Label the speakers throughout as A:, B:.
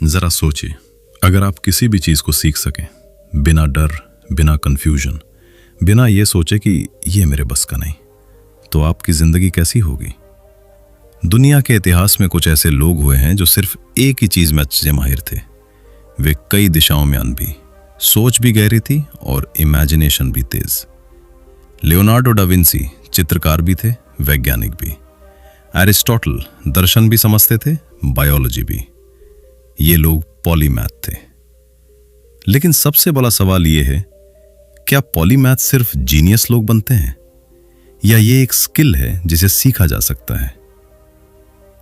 A: जरा सोचिए, अगर आप किसी भी चीज को सीख सकें बिना डर, बिना कंफ्यूजन, बिना ये सोचे कि ये मेरे बस का नहीं, तो आपकी जिंदगी कैसी होगी। दुनिया के इतिहास में कुछ ऐसे लोग हुए हैं जो सिर्फ एक ही चीज में अच्छे माहिर थे। वे कई दिशाओं में अनबी, सोच भी गहरी थी और इमेजिनेशन भी तेज। लियोनार्डो डा विंसी चित्रकार भी थे, वैज्ञानिक भी। एरिस्टोटल दर्शन भी समझते थे, बायोलॉजी भी। ये लोग पॉलीमैथ थे। लेकिन सबसे बड़ा सवाल ये है, क्या पॉलीमैथ सिर्फ जीनियस लोग बनते हैं या ये एक स्किल है जिसे सीखा जा सकता है।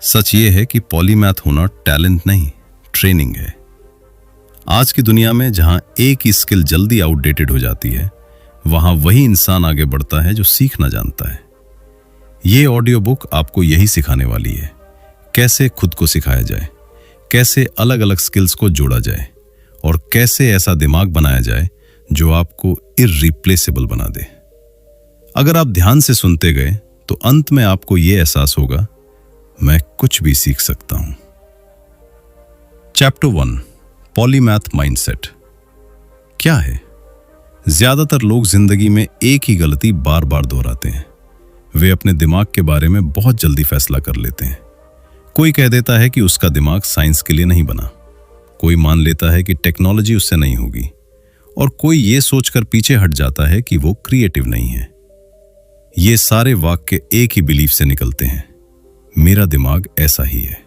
A: सच ये है कि पॉलीमैथ होना टैलेंट नहीं, ट्रेनिंग है। आज की दुनिया में जहां एक ही स्किल जल्दी आउटडेटेड हो जाती है, वहां वही इंसान आगे बढ़ता है जो सीखना जानता है। ये ऑडियो बुक आपको यही सिखाने वाली है, कैसे खुद को सिखाया जाए, कैसे अलग अलग स्किल्स को जोड़ा जाए और कैसे ऐसा दिमाग बनाया जाए जो आपको इररिप्लेसेबल बना दे। अगर आप ध्यान से सुनते गए तो अंत में आपको यह एहसास होगा, मैं कुछ भी सीख सकता हूं। Chapter 1, polymath mindset. क्या है? ज्यादातर लोग जिंदगी में एक ही गलती बार बार दोहराते हैं। वे अपने दिमाग के बारे में बहुत जल्दी फैसला कर लेते हैं। कोई कह देता है कि उसका दिमाग साइंस के लिए नहीं बना, कोई मान लेता है कि टेक्नोलॉजी उससे नहीं होगी, और कोई ये सोचकर पीछे हट जाता है कि वो क्रिएटिव नहीं है। ये सारे वाक्य एक ही बिलीफ से निकलते हैं, मेरा दिमाग ऐसा ही है।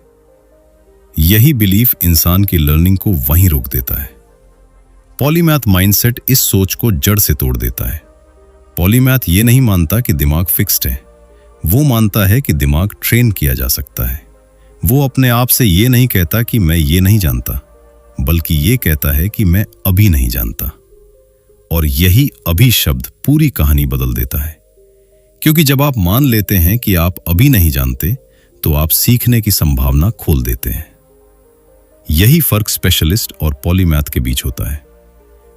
A: यही बिलीफ इंसान की लर्निंग को वहीं रोक देता है। पॉलीमैथ माइंडसेट इस सोच को जड़ से तोड़ देता है। पॉलीमैथ ये नहीं मानता कि दिमाग फिक्स्ड है, वो मानता है कि दिमाग ट्रेन किया जा सकता है। वो अपने आप से ये नहीं कहता कि मैं ये नहीं जानता, बल्कि ये कहता है कि मैं अभी नहीं जानता। और यही अभी शब्द पूरी कहानी बदल देता है, क्योंकि जब आप मान लेते हैं कि आप अभी नहीं जानते, तो आप सीखने की संभावना खोल देते हैं। यही फर्क स्पेशलिस्ट और पॉलीमैथ के बीच होता है।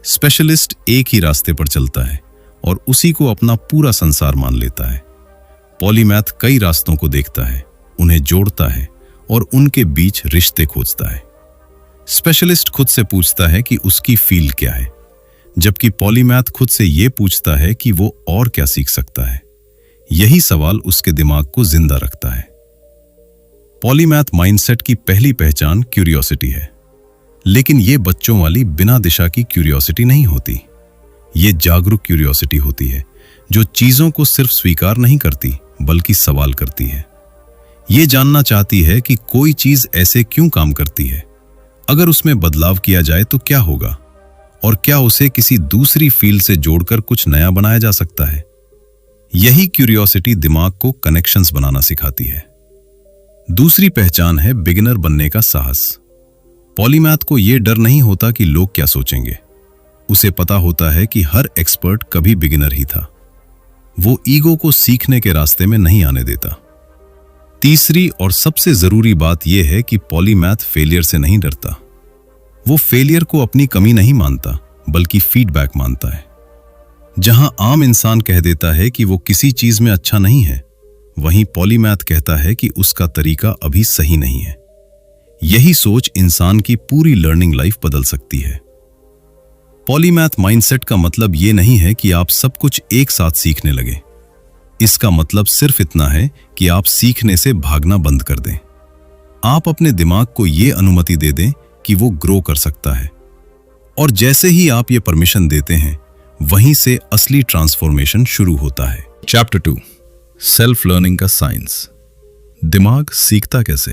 A: स्पेशलिस्ट एक ही रास्ते पर चलता है और उसी को अपना पूरा संसार मान लेता है। पॉलीमैथ कई रास्तों को देखता है, उन्हें जोड़ता है और उनके बीच रिश्ते खोजता है। स्पेशलिस्ट खुद से पूछता है कि उसकी फील्ड क्या है, जबकि पॉलीमैथ खुद से यह पूछता है कि वो और क्या सीख सकता है। यही सवाल उसके दिमाग को जिंदा रखता है। पॉलीमैथ माइंडसेट की पहली पहचान क्यूरियोसिटी है, लेकिन ये बच्चों वाली बिना दिशा की क्यूरियोसिटी नहीं होती। ये जागरूक क्यूरियोसिटी होती है, जो चीजों को सिर्फ स्वीकार नहीं करती बल्कि सवाल करती है। ये जानना चाहती है कि कोई चीज ऐसे क्यों काम करती है, अगर उसमें बदलाव किया जाए तो क्या होगा, और क्या उसे किसी दूसरी फील्ड से जोड़कर कुछ नया बनाया जा सकता है। यही क्यूरियोसिटी दिमाग को कनेक्शंस बनाना सिखाती है। दूसरी पहचान है बिगिनर बनने का साहस। पॉलीमैथ को यह डर नहीं होता कि लोग क्या सोचेंगे। उसे पता होता है कि हर एक्सपर्ट कभी बिगिनर ही था। वो ईगो को सीखने के रास्ते में नहीं आने देता। तीसरी और सबसे जरूरी बात यह है कि पॉलीमैथ फेलियर से नहीं डरता। वो फेलियर को अपनी कमी नहीं मानता, बल्कि फीडबैक मानता है। जहां आम इंसान कह देता है कि वो किसी चीज में अच्छा नहीं है, वहीं पॉलीमैथ कहता है कि उसका तरीका अभी सही नहीं है। यही सोच इंसान की पूरी लर्निंग लाइफ बदल सकती है। पॉलीमैथ माइंडसेट का मतलब ये नहीं है कि आप सब कुछ एक साथ सीखने लगे। इसका मतलब सिर्फ इतना है कि आप सीखने से भागना बंद कर दें। आप अपने दिमाग को यह अनुमति दे दें कि वो ग्रो कर सकता है, और जैसे ही आप ये परमिशन देते हैं, वहीं से असली ट्रांसफॉर्मेशन शुरू होता है। चैप्टर 2, सेल्फ लर्निंग का साइंस। दिमाग सीखता कैसे?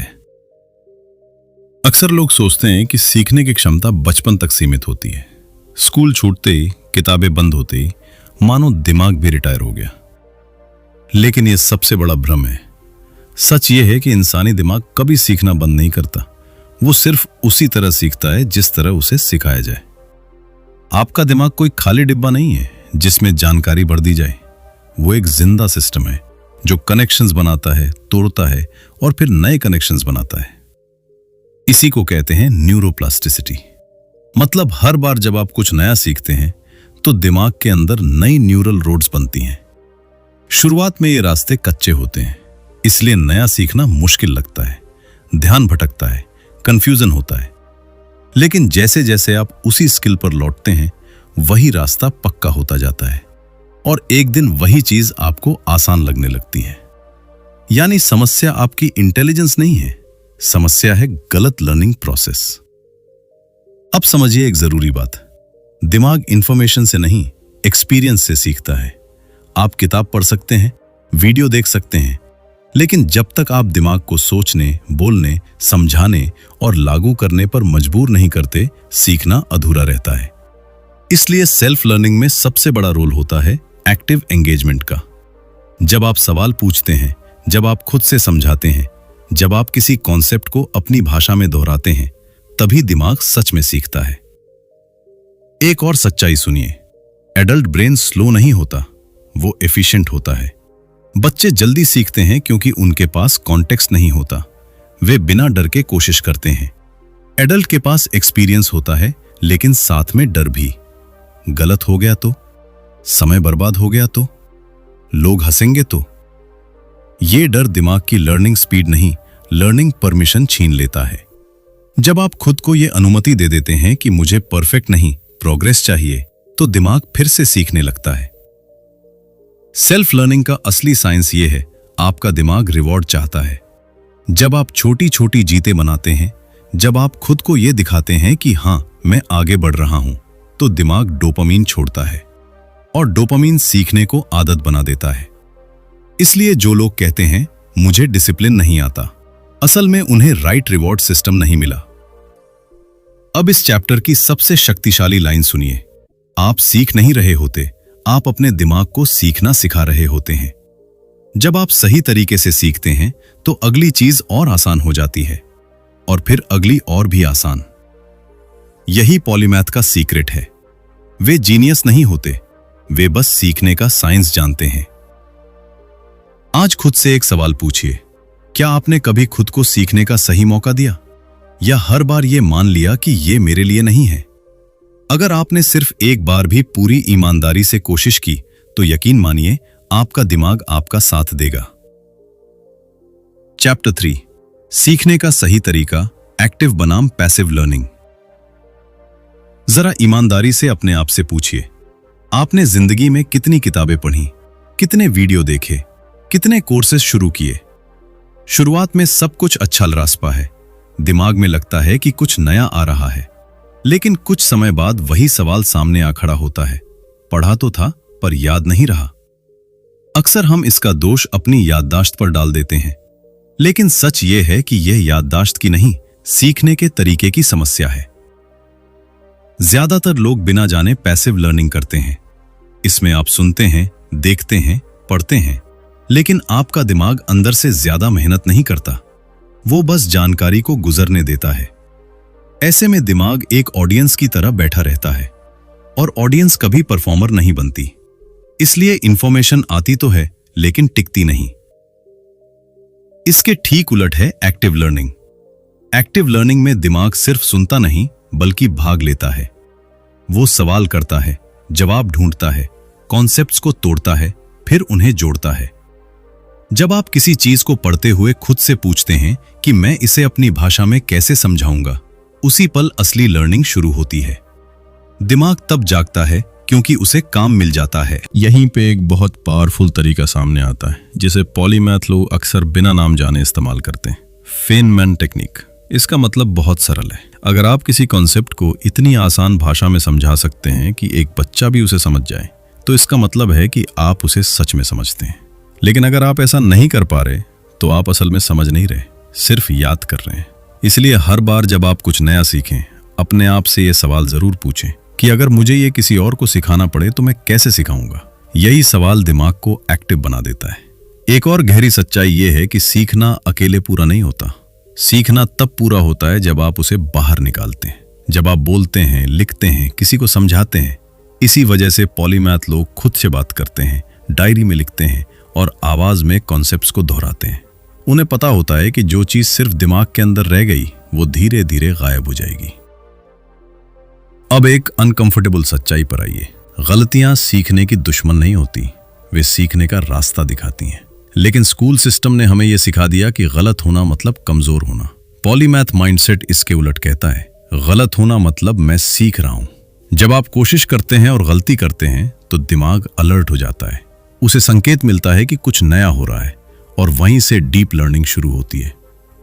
A: अक्सर लोग सोचते हैं कि सीखने की क्षमता बचपन तक सीमित होती है। स्कूल छूटते ही, किताबें बंद होते ही मानो दिमाग भी रिटायर हो गया। लेकिन यह सबसे बड़ा भ्रम है। सच यह है कि इंसानी दिमाग कभी सीखना बंद नहीं करता। वो सिर्फ उसी तरह सीखता है जिस तरह उसे सिखाया जाए। आपका दिमाग कोई खाली डिब्बा नहीं है जिसमें जानकारी भर दी जाए। वो एक जिंदा सिस्टम है जो कनेक्शंस बनाता है, तोड़ता है और फिर नए कनेक्शंस बनाता है। इसी को कहते हैं न्यूरोप्लास्टिसिटी। मतलब हर बार जब आप कुछ नया सीखते हैं तो दिमाग के अंदर नई न्यूरल रोड्स बनती हैं। शुरुआत में ये रास्ते कच्चे होते हैं, इसलिए नया सीखना मुश्किल लगता है, ध्यान भटकता है, कंफ्यूजन होता है। लेकिन जैसे जैसे आप उसी स्किल पर लौटते हैं, वही रास्ता पक्का होता जाता है और एक दिन वही चीज आपको आसान लगने लगती है। यानी समस्या आपकी इंटेलिजेंस नहीं है, समस्या है गलत लर्निंग प्रोसेस। अब समझिए एक जरूरी बात, दिमाग इंफॉर्मेशन से नहीं, एक्सपीरियंस से सीखता है। आप किताब पढ़ सकते हैं, वीडियो देख सकते हैं, लेकिन जब तक आप दिमाग को सोचने, बोलने, समझाने और लागू करने पर मजबूर नहीं करते, सीखना अधूरा रहता है। इसलिए सेल्फ लर्निंग में सबसे बड़ा रोल होता है एक्टिव एंगेजमेंट का। जब आप सवाल पूछते हैं, जब आप खुद से समझाते हैं, जब आप किसी कॉन्सेप्ट को अपनी भाषा में दोहराते हैं, तभी दिमाग सच में सीखता है। एक और सच्चाई सुनिए, एडल्ट ब्रेन स्लो नहीं होता, वो एफिशिएंट होता है। बच्चे जल्दी सीखते हैं क्योंकि उनके पास कॉन्टेक्स्ट नहीं होता, वे बिना डर के कोशिश करते हैं। एडल्ट के पास एक्सपीरियंस होता है, लेकिन साथ में डर भी। गलत हो गया तो, समय बर्बाद हो गया तो, लोग हंसेंगे तो। ये डर दिमाग की लर्निंग स्पीड नहीं, लर्निंग परमिशन छीन लेता है। जब आप खुद को यह अनुमति दे देते हैं कि मुझे परफेक्ट नहीं, प्रोग्रेस चाहिए, तो दिमाग फिर से सीखने लगता है। सेल्फ लर्निंग का असली साइंस यह है, आपका दिमाग रिवॉर्ड चाहता है। जब आप छोटी छोटी जीतें बनाते हैं, जब आप खुद को यह दिखाते हैं कि हां, मैं आगे बढ़ रहा हूं, तो दिमाग डोपामीन छोड़ता है और डोपामीन सीखने को आदत बना देता है। इसलिए जो लोग कहते हैं मुझे डिसिप्लिन नहीं आता, असल में उन्हें राइट रिवॉर्ड सिस्टम नहीं मिला। अब इस चैप्टर की सबसे शक्तिशाली लाइन सुनिए, आप सीख नहीं रहे होते, आप अपने दिमाग को सीखना सिखा रहे होते हैं। जब आप सही तरीके से सीखते हैं तो अगली चीज और आसान हो जाती है, और फिर अगली और भी आसान। यही पॉलीमैथ का सीक्रेट है। वे जीनियस नहीं होते, वे बस सीखने का साइंस जानते हैं। आज खुद से एक सवाल पूछिए, क्या आपने कभी खुद को सीखने का सही मौका दिया, या हर बार यह मान लिया कि यह मेरे लिए नहीं है? अगर आपने सिर्फ एक बार भी पूरी ईमानदारी से कोशिश की, तो यकीन मानिए आपका दिमाग आपका साथ देगा। चैप्टर 3, सीखने का सही तरीका, एक्टिव बनाम पैसिव लर्निंग। जरा ईमानदारी से अपने आप से पूछिए, आपने जिंदगी में कितनी किताबें पढ़ी, कितने वीडियो देखे, कितने कोर्सेज शुरू किए? शुरुआत में सब कुछ अच्छा रास्ता है, दिमाग में लगता है कि कुछ नया आ रहा है, लेकिन कुछ समय बाद वही सवाल सामने आ खड़ा होता है, पढ़ा तो था पर याद नहीं रहा। अक्सर हम इसका दोष अपनी याददाश्त पर डाल देते हैं, लेकिन सच यह है कि यह याददाश्त की नहीं, सीखने के तरीके की समस्या है। ज्यादातर लोग बिना जाने पैसिव लर्निंग करते हैं। इसमें आप सुनते हैं, देखते हैं, पढ़ते हैं, लेकिन आपका दिमाग अंदर से ज्यादा मेहनत नहीं करता, वो बस जानकारी को गुजरने देता है। ऐसे में दिमाग एक ऑडियंस की तरह बैठा रहता है, और ऑडियंस कभी परफॉर्मर नहीं बनती। इसलिए इंफॉर्मेशन आती तो है, लेकिन टिकती नहीं। इसके ठीक उलट है एक्टिव लर्निंग। एक्टिव लर्निंग में दिमाग सिर्फ सुनता नहीं, बल्कि भाग लेता है। वो सवाल करता है, जवाब ढूंढता है, कॉन्सेप्ट्स को तोड़ता है, फिर उन्हें जोड़ता है। जब आप किसी चीज को पढ़ते हुए खुद से पूछते हैं कि मैं इसे अपनी भाषा में कैसे समझाऊंगा, उसी पल असली लर्निंग शुरू होती है। दिमाग तब जागता है क्योंकि उसे काम मिल जाता है। यहीं पे एक बहुत पावरफुल तरीका सामने आता है, जिसे पॉलीमैथ लोग अक्सर बिना नाम जाने इस्तेमाल करते हैं, फेनमैन टेक्निक। इसका मतलब बहुत सरल है। अगर आप किसी कॉन्सेप्ट को इतनी आसान भाषा में समझा सकते हैं कि एक बच्चा भी उसे समझ जाए, तो इसका मतलब है कि आप उसे सच में समझते हैं। लेकिन अगर आप ऐसा नहीं कर पा रहे, तो आप असल में समझ नहीं रहे, सिर्फ याद कर रहे हैं। इसलिए हर बार जब आप कुछ नया सीखें, अपने आप से यह सवाल जरूर पूछें कि अगर मुझे ये किसी और को सिखाना पड़े तो मैं कैसे सिखाऊंगा। यही सवाल दिमाग को एक्टिव बना देता है। एक और गहरी सच्चाई यह है कि सीखना अकेले पूरा नहीं होता। सीखना तब पूरा होता है जब आप उसे बाहर निकालते हैं, जब आप बोलते हैं, लिखते हैं, किसी को समझाते हैं। इसी वजह से पॉलीमैथ लोग खुद से बात करते हैं, डायरी में लिखते हैं और आवाज में कॉन्सेप्ट्स को दोहराते हैं। उन्हें पता होता है कि जो चीज सिर्फ दिमाग के अंदर रह गई, वो धीरे धीरे गायब हो जाएगी। अब एक अनकंफर्टेबल सच्चाई पर आइए। गलतियां सीखने की दुश्मन नहीं होती, वे सीखने का रास्ता दिखाती हैं। लेकिन स्कूल सिस्टम ने हमें यह सिखा दिया कि गलत होना मतलब कमजोर होना। पॉलीमैथ माइंडसेट इसके उलट कहता है, गलत होना मतलब मैं सीख रहा हूं। जब आप कोशिश करते हैं और गलती करते हैं तो दिमाग अलर्ट हो जाता है, उसे संकेत मिलता है कि कुछ नया हो रहा है और वहीं से डीप लर्निंग शुरू होती है।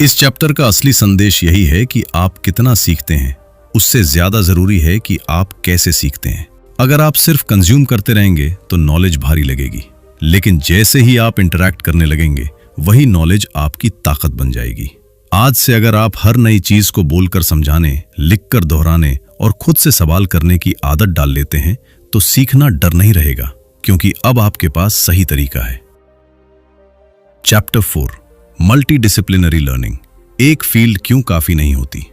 A: इस चैप्टर का असली संदेश यही है कि आप कितना सीखते हैं उससे ज्यादा जरूरी है कि आप कैसे सीखते हैं। अगर आप सिर्फ कंज्यूम करते रहेंगे तो नॉलेज भारी लगेगी, लेकिन जैसे ही आप इंटरैक्ट करने लगेंगे वही नॉलेज आपकी ताकत बन जाएगी। आज से अगर आप हर नई चीज को बोलकर समझाने, लिखकर दोहराने और खुद से सवाल करने की आदत डाल लेते हैं तो सीखना डर नहीं रहेगा, क्योंकि अब आपके पास सही तरीका है। Chapter 4, multi disciplinary learning. एक फील्ड क्यों काफी नहीं होती।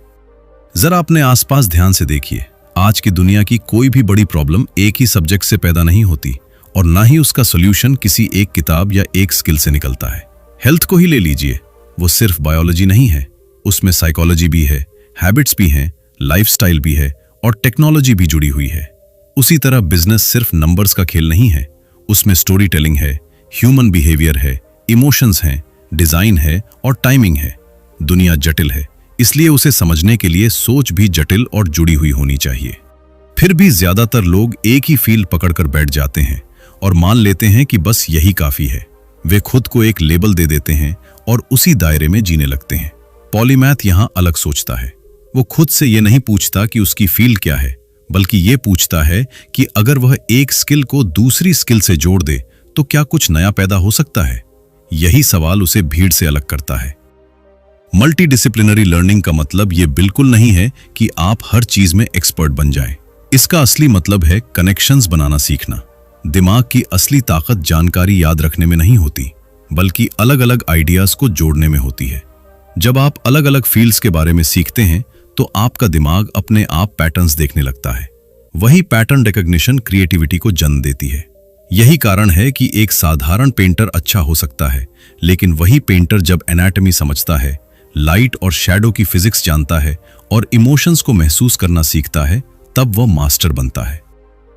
A: जरा अपने आसपास ध्यान से देखिए, आज की दुनिया की कोई भी बड़ी प्रॉब्लम एक ही सब्जेक्ट से पैदा नहीं होती और ना ही उसका सॉल्यूशन किसी एक किताब या एक स्किल से निकलता है। हेल्थ को ही ले लीजिए, वो सिर्फ बायोलॉजी नहीं है, उसमें साइकोलॉजी भी है, हैबिट्स भी हैं, लाइफस्टाइल भी है और टेक्नोलॉजी भी जुड़ी हुई है। उसी तरह बिजनेस सिर्फ नंबर्स का खेल नहीं है, उसमें स्टोरी टेलिंग है, ह्यूमन बिहेवियर है, इमोशंस हैं, डिजाइन है और टाइमिंग है। दुनिया जटिल है, इसलिए उसे समझने के लिए सोच भी जटिल और जुड़ी हुई होनी चाहिए। फिर भी ज्यादातर लोग एक ही फील्ड पकड़कर बैठ जाते हैं और मान लेते हैं कि बस यही काफी है। वे खुद को एक लेबल दे देते हैं और उसी दायरे में जीने लगते हैं। पॉलीमैथ यहां अलग सोचता है। वो खुद से ये नहीं पूछता कि उसकी फील्ड क्या है, बल्कि ये पूछता है कि अगर वह एक स्किल को दूसरी स्किल से जोड़ दे तो क्या कुछ नया पैदा हो सकता है। यही सवाल उसे भीड़ से अलग करता है। मल्टी डिसिप्लिनरी लर्निंग का मतलब ये बिल्कुल नहीं है कि आप हर चीज में एक्सपर्ट बन जाएं। इसका असली मतलब है कनेक्शंस बनाना सीखना। दिमाग की असली ताकत जानकारी याद रखने में नहीं होती, बल्कि अलग अलग आइडियाज को जोड़ने में होती है। जब आप अलग अलग फील्ड्स के बारे में सीखते हैं तो आपका दिमाग अपने आप पैटर्न्स देखने लगता है। वही पैटर्न रिकॉग्निशन क्रिएटिविटी को जन्म देती है। यही कारण है कि एक साधारण पेंटर अच्छा हो सकता है, लेकिन वही पेंटर जब एनाटॉमी समझता है, लाइट और शैडो की फिजिक्स जानता है और इमोशंस को महसूस करना सीखता है, तब वह मास्टर बनता है।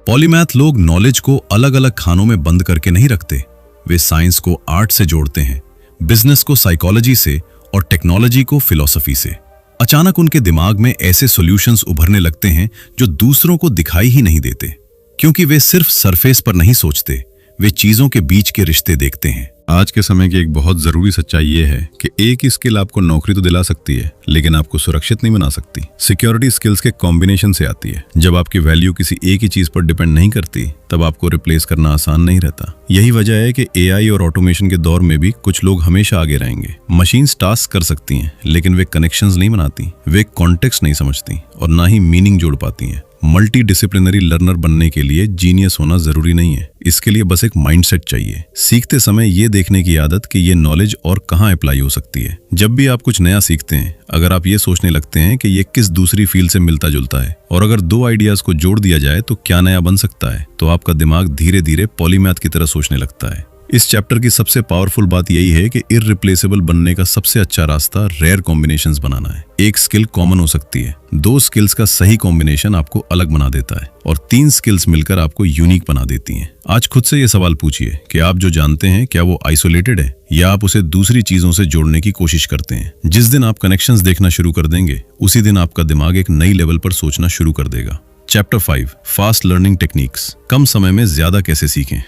A: पॉलीमैथ लोग नॉलेज को अलग अलग खानों में बंद करके नहीं रखते। वे साइंस को आर्ट से जोड़ते हैं, बिजनेस को साइकोलॉजी से और टेक्नोलॉजी को फिलॉसफी से। अचानक उनके दिमाग में ऐसे सॉल्यूशंस उभरने लगते हैं जो दूसरों को दिखाई ही नहीं देते, क्योंकि वे सिर्फ सरफेस पर नहीं सोचते, वे चीजों के बीच के रिश्ते देखते हैं। आज के समय की एक बहुत जरूरी सच्चाई यह है कि एक ही स्किल आपको नौकरी तो दिला सकती है, लेकिन आपको सुरक्षित नहीं बना सकती। सिक्योरिटी स्किल्स के कॉम्बिनेशन से आती है। जब आपकी वैल्यू किसी एक ही चीज पर डिपेंड नहीं करती, तब आपको रिप्लेस करना आसान नहीं रहता। यही वजह है कि एआई और ऑटोमेशन के दौर में भी कुछ लोग हमेशा आगे रहेंगे। मशीन्स टास्क कर सकती हैं, लेकिन वे कनेक्शंस नहीं बनाती, वे कॉन्टेक्स्ट नहीं समझती और ना ही मीनिंग जोड़ पाती हैं। मल्टी डिसिप्लिनरी लर्नर बनने के लिए जीनियस होना जरूरी नहीं है, इसके लिए बस एक माइंडसेट चाहिए। सीखते समय ये देखने की आदत कि ये नॉलेज और कहाँ अप्लाई हो सकती है। जब भी आप कुछ नया सीखते हैं, अगर आप ये सोचने लगते हैं कि ये किस दूसरी फील्ड से मिलता जुलता है और अगर दो आइडियाज को जोड़ दिया जाए तो क्या नया बन सकता है, तो आपका दिमाग धीरे धीरे पॉलीमैथ की तरह सोचने लगता है। इस चैप्टर की सबसे पावरफुल बात यही है कि इररिप्लेसेबल बनने का सबसे अच्छा रास्ता रेयर कॉम्बिनेशंस बनाना है। एक स्किल कॉमन हो सकती है, दो स्किल्स का सही कॉम्बिनेशन आपको अलग बना देता है और तीन स्किल्स मिलकर आपको यूनिक बना देती हैं। आज खुद से ये सवाल पूछिए कि आप जो जानते हैं क्या वो आइसोलेटेड है या आप उसे दूसरी चीजों से जोड़ने की कोशिश करते हैं। जिस दिन आप कनेक्शंस देखना शुरू कर देंगे, उसी दिन आपका दिमाग एक नई लेवल पर सोचना शुरू कर देगा। Chapter 5, fast learning techniques. कम समय में ज्यादा कैसे सीखें।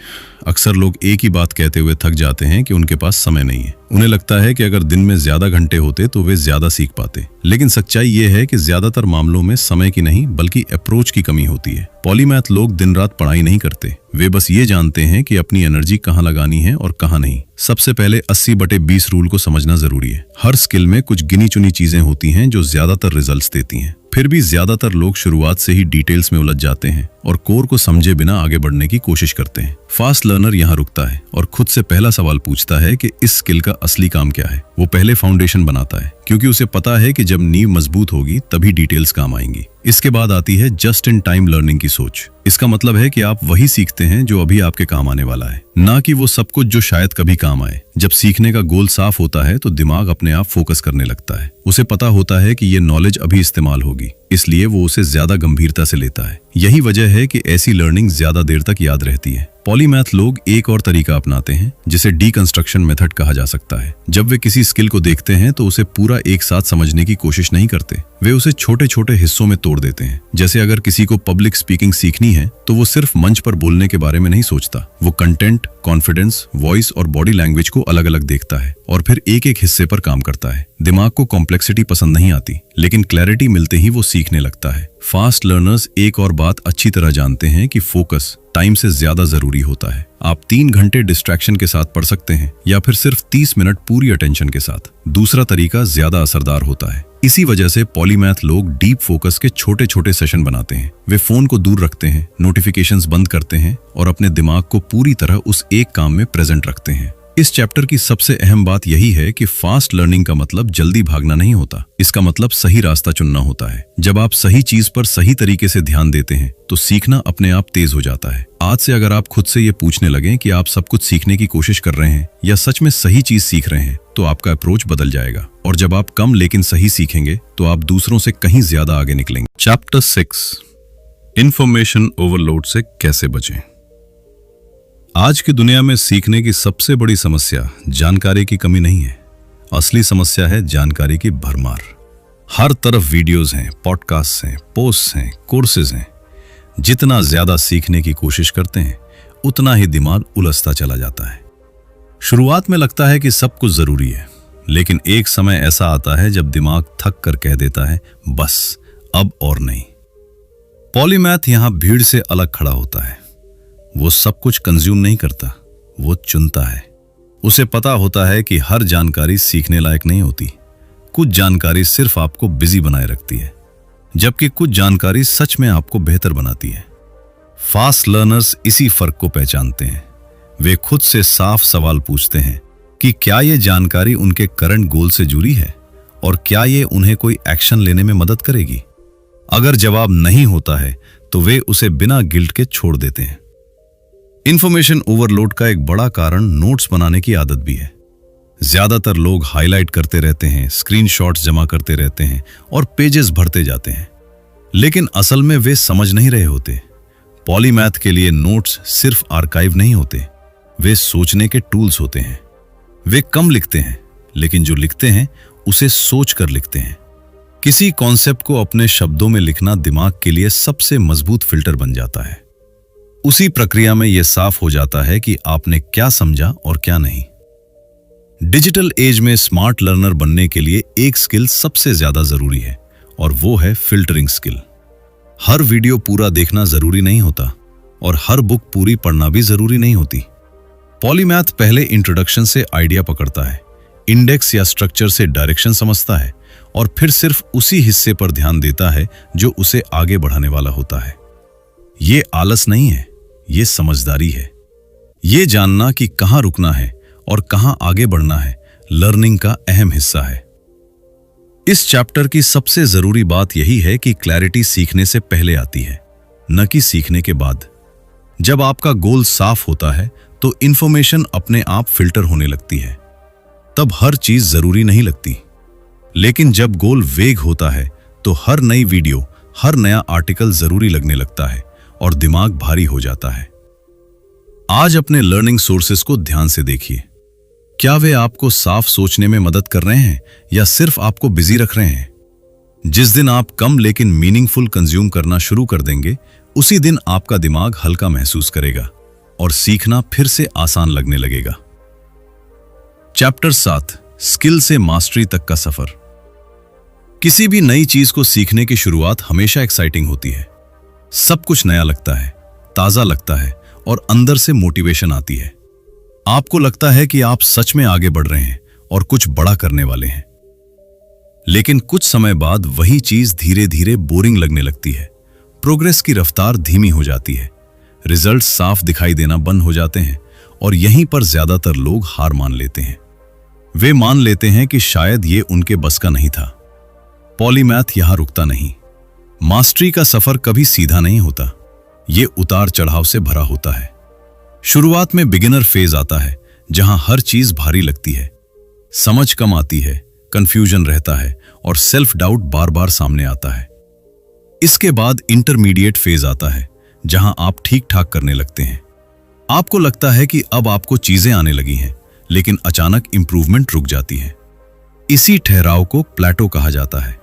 A: अक्सर लोग एक ही बात कहते हुए थक जाते हैं कि उनके पास समय नहीं है। उन्हें लगता है कि अगर दिन में ज्यादा घंटे होते तो वे ज्यादा सीख पाते, लेकिन सच्चाई ये है कि ज्यादातर मामलों में समय की नहीं बल्कि अप्रोच की कमी होती है। पॉलीमैथ लोग दिन रात पढ़ाई नहीं करते, वे बस ये जानते हैं कि अपनी एनर्जी कहाँ लगानी है और कहाँ नहीं। सबसे पहले 80/20 रूल को समझना जरूरी है। हर स्किल में कुछ गिनी चुनी चीजें होती हैं जो ज्यादातर रिजल्ट्स देती हैं। फिर भी ज्यादातर लोग शुरुआत से ही डिटेल्स में उलझ जाते हैं और कोर को समझे बिना आगे बढ़ने की कोशिश करते हैं। फास्ट लर्नर यहाँ रुकता है और खुद से पहला सवाल पूछता है कि इस स्किल का असली काम क्या है। वो पहले फाउंडेशन बनाता है, क्योंकि उसे पता है कि जब नींव मजबूत होगी तभी डिटेल्स काम आएंगी। इसके बाद आती है जस्ट इन टाइम लर्निंग की सोच। इसका मतलब है कि आप वही सीखते हैं जो अभी आपके काम आने वाला है, ना कि वो सब कुछ जो शायद कभी काम आए। जब सीखने का गोल साफ होता है तो दिमाग अपने आप फोकस करने लगता है। उसे पता होता है कि ये नॉलेज अभी इस्तेमाल होगी, इसलिए वो उसे ज्यादा गंभीरता से लेता है। यही वजह है कि ऐसी लर्निंग ज्यादा देर तक याद रहती है। पॉलीमैथ लोग एक और तरीका अपनाते हैं जिसे डीकंस्ट्रक्शन मेथड कहा जा सकता है। जब वे किसी स्किल को देखते हैं तो उसे पूरा एक साथ समझने की कोशिश नहीं करते, वे उसे छोटे छोटे हिस्सों में तोड़ देते हैं। जैसे अगर किसी को पब्लिक स्पीकिंग सीखनी है तो वो सिर्फ मंच पर बोलने के बारे में नहीं सोचता, वो कंटेंट, कॉन्फिडेंस, वॉइस और बॉडी लैंग्वेज को अलग अलग देखता है और फिर एक एक हिस्से पर काम करता है। दिमाग को कॉम्प्लेक्सिटी पसंद नहीं आती, लेकिन क्लैरिटी मिलते ही वो सीखने लगता है। फास्ट लर्नर्स एक और बात अच्छी तरह जानते हैं कि फोकस टाइम से ज्यादा जरूरी होता है। आप 3 घंटे डिस्ट्रैक्शन के साथ पढ़ सकते हैं या फिर सिर्फ 30 मिनट पूरी अटेंशन के साथ। दूसरा तरीका ज्यादा असरदार होता है। इसी वजह से पॉलीमैथ लोग डीप फोकस के छोटे छोटे सेशन बनाते हैं। वे फोन को दूर रखते हैं, नोटिफिकेशंस बंद करते हैं और अपने दिमाग को पूरी तरह उस एक काम में प्रेजेंट रखते हैं। इस चैप्टर की सबसे अहम बात यही है कि फास्ट लर्निंग का मतलब जल्दी भागना नहीं होता, इसका मतलब सही रास्ता चुनना होता है। जब आप सही चीज पर सही तरीके से ध्यान देते हैं तो सीखना अपने आप तेज हो जाता है। आज से अगर आप खुद से ये पूछने लगें कि आप सब कुछ सीखने की कोशिश कर रहे हैं या सच में सही चीज सीख रहे हैं, तो आपका अप्रोच बदल जाएगा। और जब आप कम लेकिन सही सीखेंगे तो आप दूसरों से कहीं ज्यादा आगे निकलेंगे। चैप्टर 6, इंफॉर्मेशन ओवरलोड से कैसे बचें। आज की दुनिया में सीखने की सबसे बड़ी समस्या जानकारी की कमी नहीं है, असली समस्या है जानकारी की भरमार। हर तरफ वीडियोस हैं, पॉडकास्ट हैं, पोस्ट्स हैं, कोर्सेज हैं। जितना ज्यादा सीखने की कोशिश करते हैं उतना ही दिमाग उलझता चला जाता है। शुरुआत में लगता है कि सब कुछ जरूरी है, लेकिन एक समय ऐसा आता है जब दिमाग थक कर कह देता है बस अब और नहीं। पॉलीमैथ यहां भीड़ से अलग खड़ा होता है। वो सब कुछ कंज्यूम नहीं करता, वो चुनता है। उसे पता होता है कि हर जानकारी सीखने लायक नहीं होती। कुछ जानकारी सिर्फ आपको बिजी बनाए रखती है, जबकि कुछ जानकारी सच में आपको बेहतर बनाती है। फास्ट लर्नर्स इसी फर्क को पहचानते हैं। वे खुद से साफ सवाल पूछते हैं कि क्या ये जानकारी उनके करंट गोल से जुड़ी है और क्या ये उन्हें कोई एक्शन लेने में मदद करेगी। अगर जवाब नहीं होता है तो वे उसे बिना गिल्ट के छोड़ देते हैं। इंफॉर्मेशन ओवरलोड का एक बड़ा कारण नोट्स बनाने की आदत भी है। ज्यादातर लोग हाईलाइट करते रहते हैं, स्क्रीनशॉट्स जमा करते रहते हैं और पेजेस भरते जाते हैं, लेकिन असल में वे समझ नहीं रहे होते। पॉलीमैथ के लिए नोट्स सिर्फ आर्काइव नहीं होते, वे सोचने के टूल्स होते हैं। वे कम लिखते हैं, लेकिन जो लिखते हैं उसे सोच कर लिखते हैं। किसी कॉन्सेप्ट को अपने शब्दों में लिखना दिमाग के लिए सबसे मजबूत फिल्टर बन जाता है। उसी प्रक्रिया में यह साफ हो जाता है कि आपने क्या समझा और क्या नहीं। डिजिटल एज में स्मार्ट लर्नर बनने के लिए एक स्किल सबसे ज्यादा जरूरी है और वो है फिल्टरिंग स्किल। हर वीडियो पूरा देखना जरूरी नहीं होता और हर बुक पूरी पढ़ना भी जरूरी नहीं होती। पॉलीमैथ पहले इंट्रोडक्शन से आइडिया पकड़ता है, इंडेक्स या स्ट्रक्चर से डायरेक्शन समझता है और फिर सिर्फ उसी हिस्से पर ध्यान देता है जो उसे आगे बढ़ाने वाला होता है। ये आलस नहीं है, ये समझदारी है। ये जानना कि कहां रुकना है और कहां आगे बढ़ना है लर्निंग का अहम हिस्सा है। इस चैप्टर की सबसे जरूरी बात यही है कि क्लैरिटी सीखने से पहले आती है, न कि सीखने के बाद। जब आपका गोल साफ होता है तो इंफॉर्मेशन अपने आप फिल्टर होने लगती है। तब हर चीज जरूरी नहीं लगती। लेकिन जब गोल वेग होता है तो हर नई वीडियो, हर नया आर्टिकल जरूरी लगने लगता है और दिमाग भारी हो जाता है। आज अपने लर्निंग सोर्सेस को ध्यान से देखिए। क्या वे आपको साफ सोचने में मदद कर रहे हैं या सिर्फ आपको बिजी रख रहे हैं? जिस दिन आप कम लेकिन मीनिंगफुल कंज्यूम करना शुरू कर देंगे, उसी दिन आपका दिमाग हल्का महसूस करेगा और सीखना फिर से आसान लगने लगेगा। चैप्टर 7, स्किल से मास्टरी तक का सफर। किसी भी नई चीज को सीखने की शुरुआत हमेशा एक्साइटिंग होती है। सब कुछ नया लगता है, ताजा लगता है और अंदर से मोटिवेशन आती है। आपको लगता है कि आप सच में आगे बढ़ रहे हैं और कुछ बड़ा करने वाले हैं। लेकिन कुछ समय बाद वही चीज धीरे धीरे बोरिंग लगने लगती है। प्रोग्रेस की रफ्तार धीमी हो जाती है, रिजल्ट साफ दिखाई देना बंद हो जाते हैं और यहीं पर ज्यादातर लोग हार मान लेते हैं। वे मान लेते हैं कि शायद ये उनके बस का नहीं था। पॉलीमैथ यहां रुकता नहीं। मास्टरी का सफर कभी सीधा नहीं होता, ये उतार चढ़ाव से भरा होता है। शुरुआत में बिगिनर फेज आता है, जहां हर चीज भारी लगती है, समझ कम आती है, कंफ्यूजन रहता है और सेल्फ डाउट बार बार सामने आता है। इसके बाद इंटरमीडिएट फेज आता है, जहां आप ठीक ठाक करने लगते हैं। आपको लगता है कि अब आपको चीजें आने लगी हैं, लेकिन अचानक इंप्रूवमेंट रुक जाती है। इसी ठहराव को प्लेटो कहा जाता है।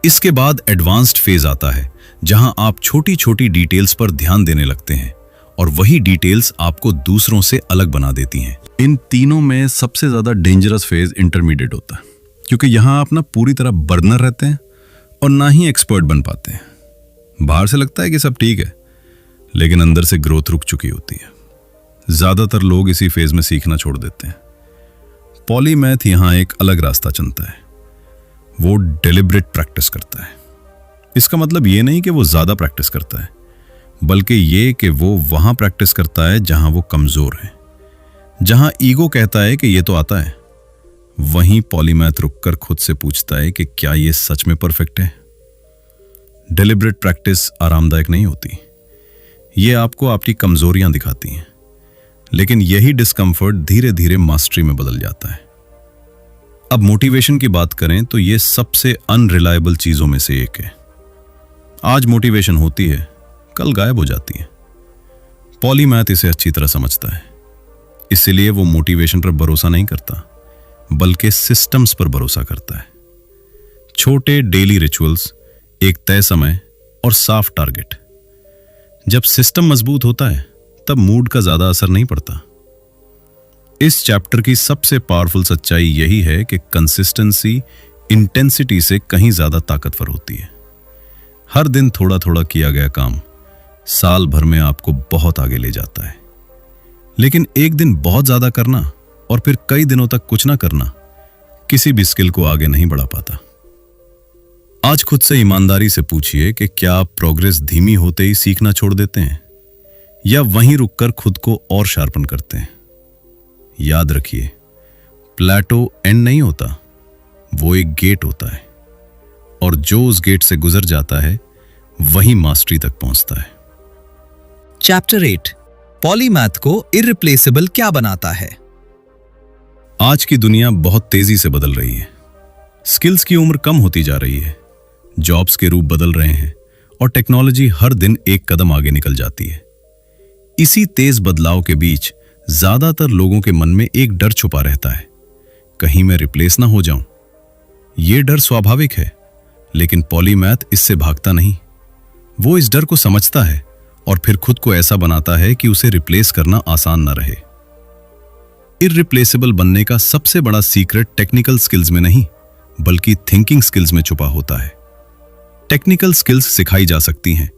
A: इसके बाद एडवांस्ड फेज आता है, जहां आप छोटी छोटी डिटेल्स पर ध्यान देने लगते हैं और वही डिटेल्स आपको दूसरों से अलग बना देती हैं। इन तीनों में सबसे ज्यादा डेंजरस फेज इंटरमीडिएट होता है, क्योंकि यहां आप ना पूरी तरह बर्नर रहते हैं और ना ही एक्सपर्ट बन पाते हैं। बाहर से लगता है कि सब ठीक है, लेकिन अंदर से ग्रोथ रुक चुकी होती है। ज्यादातर लोग इसी फेज में सीखना छोड़ देते हैं। पॉलीमैथ यहां एक अलग रास्ता चुनता है। वो डेलिब्रेट प्रैक्टिस करता है। इसका मतलब ये नहीं कि वो ज्यादा प्रैक्टिस करता है, बल्कि ये कि वो वहां प्रैक्टिस करता है जहां वो कमजोर है। जहां ईगो कहता है कि ये तो आता है, वहीं पॉलीमैथ रुककर खुद से पूछता है कि क्या ये सच में परफेक्ट है। डेलिब्रेट प्रैक्टिस आरामदायक नहीं होती। ये आपको आपकी कमजोरियां दिखाती हैं, लेकिन यही डिस्कंफर्ट धीरे धीरे मास्टरी में बदल जाता है। अब मोटिवेशन की बात करें तो ये सबसे अनरिलायबल चीजों में से एक है। आज मोटिवेशन होती है, कल गायब हो जाती है। पॉलीमैथ इसे अच्छी तरह समझता है, इसलिए वो मोटिवेशन पर भरोसा नहीं करता, बल्कि सिस्टम्स पर भरोसा करता है। छोटे डेली रिचुअल्स, एक तय समय और साफ टारगेट। जब सिस्टम मजबूत होता है, तब मूड का ज्यादा असर नहीं पड़ता। इस चैप्टर की सबसे पावरफुल सच्चाई यही है कि कंसिस्टेंसी इंटेंसिटी से कहीं ज्यादा ताकतवर होती है। हर दिन थोड़ा थोड़ा किया गया काम साल भर में आपको बहुत आगे ले जाता है, लेकिन एक दिन बहुत ज्यादा करना और फिर कई दिनों तक कुछ ना करना किसी भी स्किल को आगे नहीं बढ़ा पाता। आज खुद से ईमानदारी से पूछिए कि क्या आप प्रोग्रेस धीमी होते ही सीखना छोड़ देते हैं, या वहीं रुककर खुद को और शार्पन करते हैं। याद रखिए, प्लेटो एंड नहीं होता, वो एक गेट होता है, और जो उस गेट से गुजर जाता है वही मास्टरी तक पहुंचता है।
B: चैप्टर 8, पॉलीमैथ को इररिप्लेसेबल क्या बनाता है।
A: आज की दुनिया बहुत तेजी से बदल रही है। स्किल्स की उम्र कम होती जा रही है, जॉब्स के रूप बदल रहे हैं और टेक्नोलॉजी हर दिन एक कदम आगे निकल जाती है। इसी तेज बदलाव के बीच ज्यादातर लोगों के मन में एक डर छुपा रहता है, कहीं मैं रिप्लेस ना हो जाऊं। यह डर स्वाभाविक है, लेकिन पॉलीमैथ इससे भागता नहीं। वो इस डर को समझता है और फिर खुद को ऐसा बनाता है कि उसे रिप्लेस करना आसान ना रहे। इररिप्लेसेबल बनने का सबसे बड़ा सीक्रेट टेक्निकल स्किल्स में नहीं, बल्कि थिंकिंग स्किल्स में छुपा होता है। टेक्निकल स्किल्स सिखाई जा सकती हैं,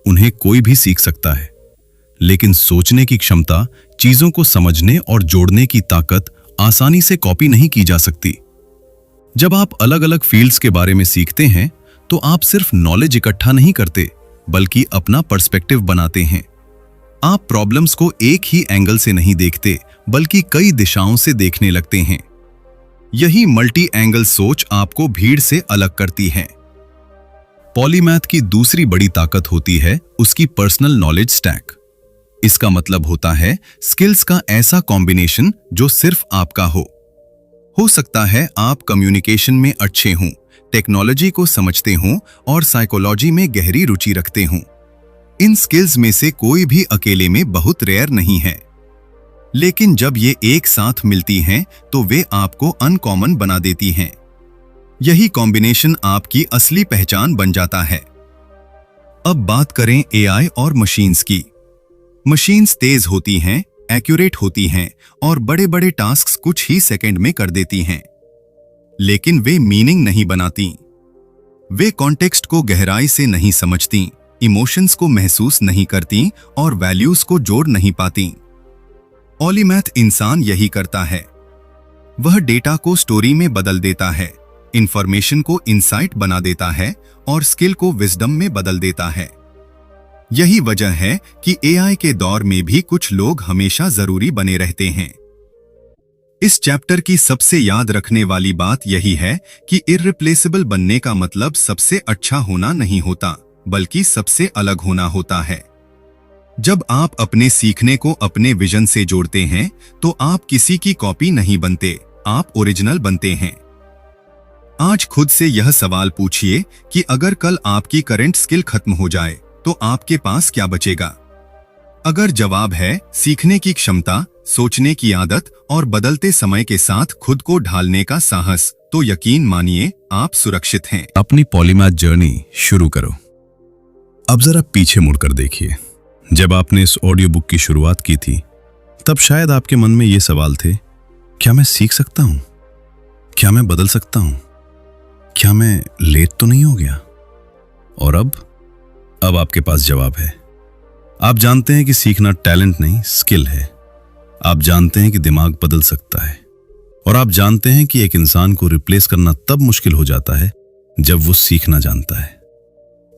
A: उन्हें कोई भी सीख सकता है, लेकिन सोचने की क्षमता, चीजों को समझने और जोड़ने की ताकत आसानी से कॉपी नहीं की जा सकती। जब आप अलग अलग फील्ड्स के बारे में सीखते हैं, तो आप सिर्फ नॉलेज इकट्ठा नहीं करते, बल्कि अपना पर्सपेक्टिव बनाते हैं। आप प्रॉब्लम्स को एक ही एंगल से नहीं देखते, बल्कि कई दिशाओं से देखने लगते हैं। यही मल्टी एंगल सोच आपको भीड़ से अलग करती है। पॉलीमैथ की दूसरी बड़ी ताकत होती है उसकी पर्सनल नॉलेज स्टैक। इसका मतलब होता है स्किल्स का ऐसा कॉम्बिनेशन जो सिर्फ आपका हो सकता है आप कम्युनिकेशन में अच्छे हों, टेक्नोलॉजी को समझते हों और साइकोलॉजी में गहरी रुचि रखते हों। इन स्किल्स में से कोई भी अकेले में बहुत रेयर नहीं है, लेकिन जब ये एक साथ मिलती हैं तो वे आपको अनकॉमन बना देती हैं। यही कॉम्बिनेशन आपकी असली पहचान बन जाता है। अब बात करें एआई और मशीन्स की। मशीन्स तेज होती हैं, एक्यूरेट होती हैं और बड़े बड़े टास्क्स कुछ ही सेकंड में कर देती हैं, लेकिन वे मीनिंग नहीं बनाती। वे कॉन्टेक्स्ट को गहराई से नहीं समझती, इमोशंस को महसूस नहीं करती और वैल्यूज को जोड़ नहीं पाती। पॉलीमैथ इंसान यही करता है। वह डेटा को स्टोरी में बदल देता है, इंफॉर्मेशन को इंसाइट बना देता है और स्किल को विजडम में बदल देता है। यही वजह है कि एआई के दौर में भी कुछ लोग हमेशा जरूरी बने रहते हैं। इस चैप्टर की सबसे याद रखने वाली बात यही है कि इररिप्लेसेबल बनने का मतलब सबसे अच्छा होना नहीं होता, बल्कि सबसे अलग होना होता है। जब आप अपने सीखने को अपने विजन से जोड़ते हैं, तो आप किसी की कॉपी नहीं बनते, आप ओरिजिनल बनते हैं।
C: आज खुद से यह सवाल पूछिए कि अगर कल आपकी करंट स्किल खत्म हो जाए तो आपके पास क्या बचेगा। अगर जवाब है सीखने की क्षमता, सोचने की आदत और बदलते समय के साथ खुद को ढालने का साहस, तो यकीन मानिए आप सुरक्षित हैं।
A: अपनी पॉलीमैथ जर्नी शुरू करो। अब जरा पीछे मुड़कर देखिए। जब आपने इस ऑडियो बुक की शुरुआत की थी तब शायद आपके मन में ये सवाल थे, क्या मैं सीख सकता हूं? क्या मैं बदल सकता हूं? क्या मैं लेट तो नहीं हो गया? और अब आपके पास जवाब है। आप जानते हैं कि सीखना टैलेंट नहीं, स्किल है। आप जानते हैं कि दिमाग बदल सकता है, और आप जानते हैं कि एक इंसान को रिप्लेस करना तब मुश्किल हो जाता है जब वो सीखना जानता है।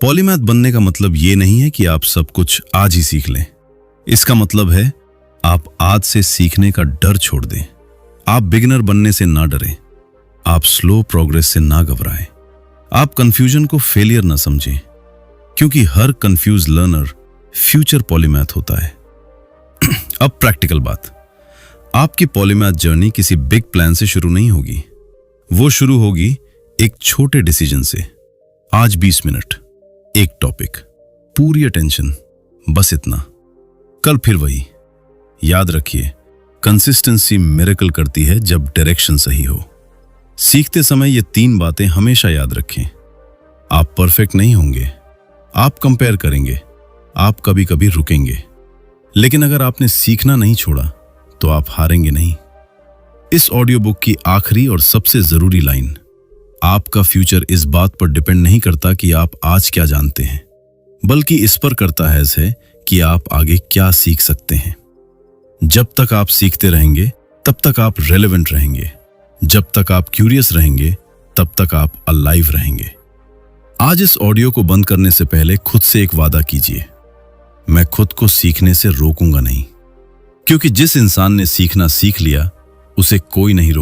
A: पॉलीमैथ बनने का मतलब ये नहीं है कि आप सब कुछ आज ही सीख लें। इसका मतलब है आप आज से सीखने का डर छोड़ दें। आप बिगिनर बनने से ना डरें। आप स्लो प्रोग्रेस से ना घबराएं। आप कंफ्यूजन को फेलियर ना समझें, क्योंकि हर कंफ्यूज लर्नर फ्यूचर पॉलीमैथ होता है। अब प्रैक्टिकल बात। आपकी पॉलीमैथ जर्नी किसी बिग प्लान से शुरू नहीं होगी। वो शुरू होगी एक छोटे डिसीजन से। आज 20 मिनट, एक टॉपिक, पूरी अटेंशन, बस इतना। कल फिर वही। याद रखिए, कंसिस्टेंसी मिरेकल करती है जब डायरेक्शन सही हो। सीखते समय ये 3 बातें हमेशा याद रखें। आप परफेक्ट नहीं होंगे। आप कंपेयर करेंगे। आप कभी कभी रुकेंगे। लेकिन अगर आपने सीखना नहीं छोड़ा तो आप हारेंगे नहीं। इस ऑडियो बुक की आखिरी और सबसे जरूरी लाइन, आपका फ्यूचर इस बात पर डिपेंड नहीं करता कि आप आज क्या जानते हैं, बल्कि इस पर करता है कि आप आगे क्या सीख सकते हैं। जब तक आप सीखते रहेंगे तब तक आप रेलेवेंट रहेंगे। जब तक आप क्यूरियस रहेंगे तब तक आप अलाइव रहेंगे। आज इस ऑडियो को बंद करने से पहले खुद से एक वादा कीजिए, मैं खुद को सीखने से रोकूंगा नहीं, क्योंकि जिस इंसान ने सीखना सीख लिया उसे कोई नहीं